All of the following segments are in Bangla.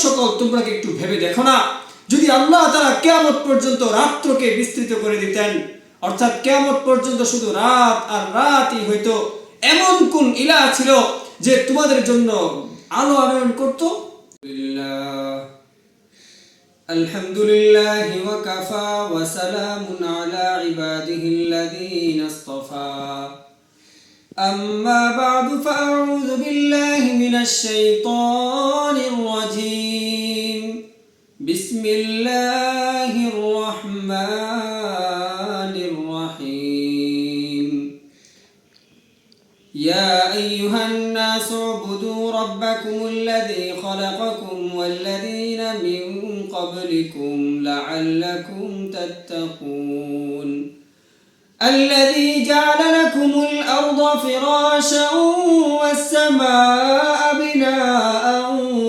সকল তোমরা কি একটু ভেবে দেখো না, যদি আল্লাহ তাআলা কিয়ামত পর্যন্ত রাত্রকে বিস্তৃত করে দিতেন, অর্থাৎ কিয়ামত পর্যন্ত শুধু রাত আর রাতই হইতো, এমন কোন ইলাহ ছিল যে তোমাদের জন্য আলো আনয়ন করত? আলহামদুলিল্লাহি ওয়া কাফা ওয়া সালামুন আলা ইবাদিহিল্লাযীনা ইসতাফা। أما بعد فأعوذ بالله من الشيطان الرجيم. بسم الله الرحمن الرحيم. يا أيها الناس اعبدوا ربكم الذي خلقكم والذين من قبلكم لعلكم تتقون. الذي جعل لكم الأرض فراشا والسماء بناء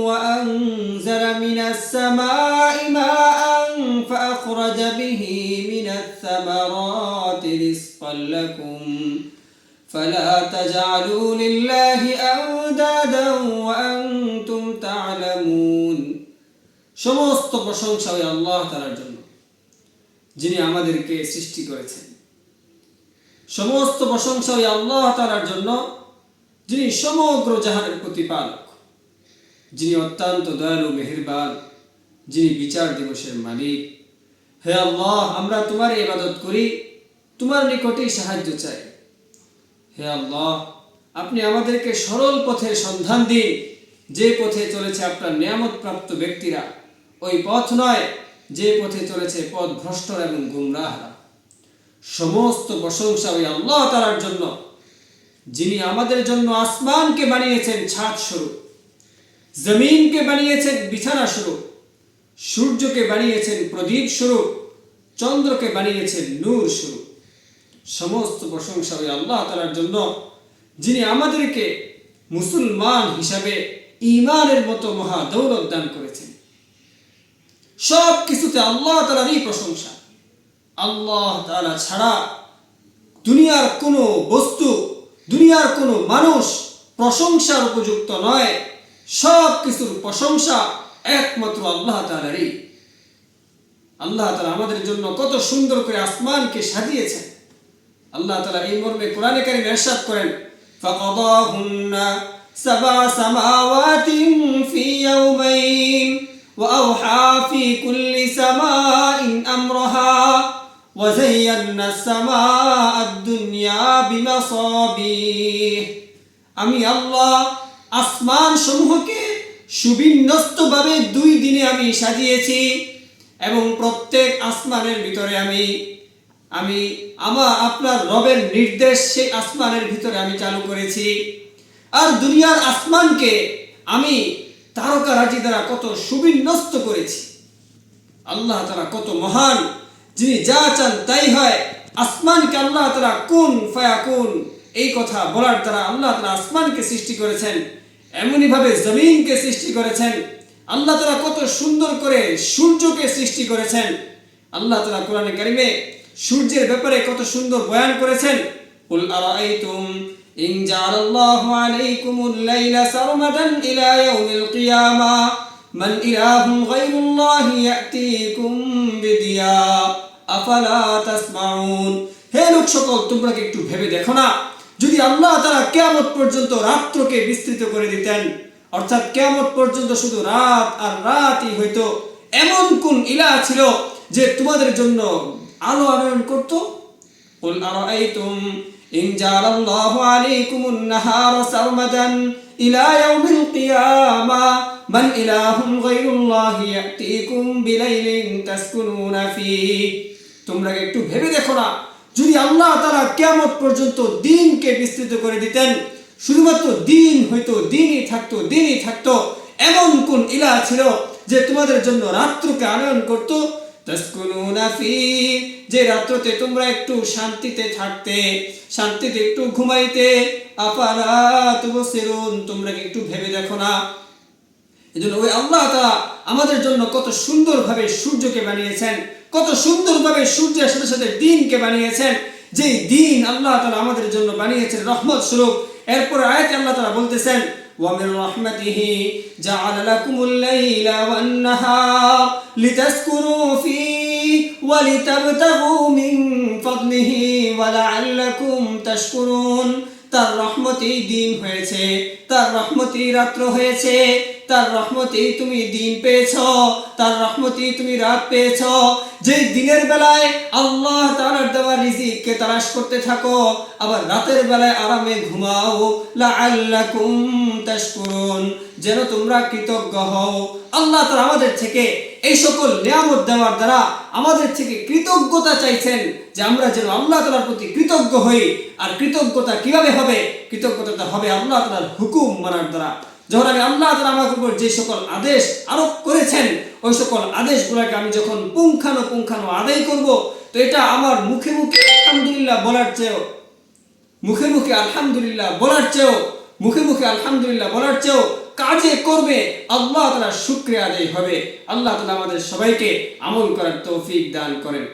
وأنزل من السماء ماء فأخرج به من الثمرات رزقا لكم فلا تجعلوا لله أندادا وأنتم تعلمون. সমস্ত প্রশংসা ওই আল্লাহ তাআলার জন্য, যিনি আমাদেরকে সৃষ্টি করেছেন। সমস্ত প্রশংসা ওই আল্লাহ তাআলার জন্য, যিনি সমগ্র জাহানের প্রতিপালক, যিনি অত্যন্ত দয়ালু মেহেরবান, যিনি বিচার দিবসের মালিক। হে আল্লাহ, আমরা তোমার ইবাদত করি, তোমার নিকটেই সাহায্য চাই। হে আল্লাহ, আপনি আমাদেরকে সরল পথের সন্ধান দিন, যে পথে চলেছে আপনার নিয়ামত প্রাপ্ত ব্যক্তিরা, ওই পথ নয় যে পথে চলেছে পথ ভ্রষ্টরা এবং গুমরাহরা। সমস্ত প্রশংসা ওই আল্লাহ তাআলার জন্য, যিনি আমাদের জন্য আসমানকে বানিয়েছেন ছাদ স্বরূপ, জমিনকে বানিয়েছেন বিছানা স্বরূপ, সূর্যকে বানিয়েছেন প্রদীপ স্বরূপ, চন্দ্রকে বানিয়েছেন নূর স্বরূপ। সমস্ত প্রশংসা ওই আল্লাহ তাআলার জন্য, যিনি আমাদেরকে মুসলমান হিসাবে ঈমানের মতো মহা দৌলত দান করেছেন। সব কিছুতে আল্লাহ তাআলারই প্রশংসা। আল্লাহ তাআলা ছাড়া দুনিয়ার কোনো বস্তু, দুনিয়ার কোনো মানুষ প্রশংসার উপযুক্ত নয়। সব কিছুর প্রশংসা একমাত্র আল্লাহ তাআলারই। আল্লাহ তাআলা আমাদের জন্য কত সুন্দর করে আসমানকে সাজিয়েছেন। আল্লাহ তাআলা এই মর্মে কোরআনে কারীমে ইরশাদ করেন, ফাকাদাহুন্না সাবআ সামাওয়াতিন ফি ইয়াওমাইন ওয়া আওহা ফি কুল্লি সামাইন আমরাহা ওয়া যায়্যানা আস-সামাআদ দুনিয়া বিমাসাবিহ। আমি আল্লাহ আসমান সমূহকে সুবিন্যস্তভাবে 2 দিনে আমি সাজিয়েছি, এবং প্রত্যেক আসমানের ভিতরে আমি আপনার রবের নির্দেশ সেই আসমানের ভিতরে আমি চালু করেছি। আর দুনিয়ার আসমানকে আমি তারকারাজি দ্বারা কত সুবিন্যস্ত করেছি। আল্লাহ তাআলা কত মহান, যিনি যা চান তাই হয়। আসমানকে আল্লাহ তাআলা কুন ফায়াকুন এই কথা বলার দ্বারা আল্লাহ তাআলা আসমানকে সৃষ্টি করেছেন, এমনি ভাবে জমিনকে সৃষ্টি করেছেন। আল্লাহ তাআলা কত সুন্দর করে সূর্যকে সৃষ্টি করেছেন। আল্লাহ তাআলা কোরআনে কারীমে সূর্যের ব্যাপারে কত সুন্দর বয়ান করেছেন। কুল আরাআইতুম ইন জাআলাল্লাহু আলাইকুমুল লাইলা সারমাদান ইলা ইয়াউমিল কিয়ামা মান ইলাহুন গায়রুল্লাহি ইয়াতিকুম বিদিয়া আফালা তাসমাউন। হে লোক সকল, তোমরা কি একটু ভেবে দেখো না, যদি আল্লাহ তাআলা কিয়ামত পর্যন্ত রাত্রকে বিস্তৃত করে দিতেন, অর্থাৎ কিয়ামত পর্যন্ত শুধু রাত আর রাতই হইতো, এমন কোন ইলাহ ছিল যে তোমাদের জন্য আলো আনয়ন করত? কুল আরাআইতুম ইন জাআলাল্লাহু আলাইকুমুন নাহারা সারমাদান ইলা ইয়াউমিল কিয়ামা মান ইলাহুন গায়রুল্লাহি ইয়াতিকুম বিলাইলিন তাসকুনুনা ফিহি। তোমরা একটু ভেবে দেখো না, যদি আল্লাহ তাআলা কিয়ামত পর্যন্ত দিনকে বিস্তৃত করে দিতেন, শুধুমাত্র দিন হইতো, দিনই থাকতো, এমন কোন ইলাহ ছিল যে তোমাদের জন্য রাত্রকে আনয়ন করত? তাসকুনুনা ফি, যে রাত্রতে তোমরা একটু শান্তিতে থাকতে, শান্তিতে একটু ঘুমাইতে। আফালা তুবসিরুন, তোমরা একটু ভেবে দেখো না। এজন্য ওই আল্লাহ তাআলা আমাদের জন্য কত সুন্দরভাবে সূর্যকে বানিয়েছেন, কত সুন্দরভাবে সূর্যের সাথে সাথে দিনকে বানিয়েছেন। যেই দিন আল্লাহ তাআলা আমাদের জন্য বানিয়েছেন রহমত স্বরূপ। এরপর আয়াতে আল্লাহ তাআলা বলতেছেন, ومن رحمته جعل لكم الليل والنهار لتسكنوا فيه ولتبتغوا من فضله ولعلكم تشكرون তার রহমতেই দিন হয়েছে, তার রহমতেই রাত্র হয়েছে, তার রহমতেই তুমি দিন পেয়েছো, তার রহমতেই তুমি রাত পেয়েছো। যে দিনের বেলায় আল্লাহ তাআলার দেওয়া রিজিককে তালাশ করতে থাকো, আবার রাতের বেলায় আরামে ঘুমাও, লাআল্লাকুম তাশকুরুন, যেন তোমরা কৃতজ্ঞ হও। আল্লাহ তাআলা আমাদের থেকে এই সকল নিয়ামত দেওয়ার দ্বারা আমাদের থেকে কৃতজ্ঞতা চাইছেন, যে আমরা যেন আল্লাহ তাআলার প্রতি কৃতজ্ঞ হই। আর কৃতজ্ঞতা কিভাবে হবে? কৃতজ্ঞতা হবে আল্লাহ তাআলার হুকুম মানার দ্বারা। যখন আমি আল্লাহ তাআলা আমার উপর যে সকল আদেশ আরোপ করেছেন, ওই সকল আদেশগুলোকে আমি যখন পুঙ্খানুপুঙ্খানু আদায় করব, তো এটা আমার মুখে মুখে আলহামদুলিল্লাহ বলার চেয়েও মুখে মুখে আলহামদুলিল্লাহ বলার চেয়েও মুখে মুখে আলহামদুলিল্লাহ বলার চেয়েও কাজে করবে আল্লাহ তাআলার শুকরিয়া আদায় হবে। আল্লাহ তাআলা আমাদের সবাইকে আমল করার তৌফিক দান করেন।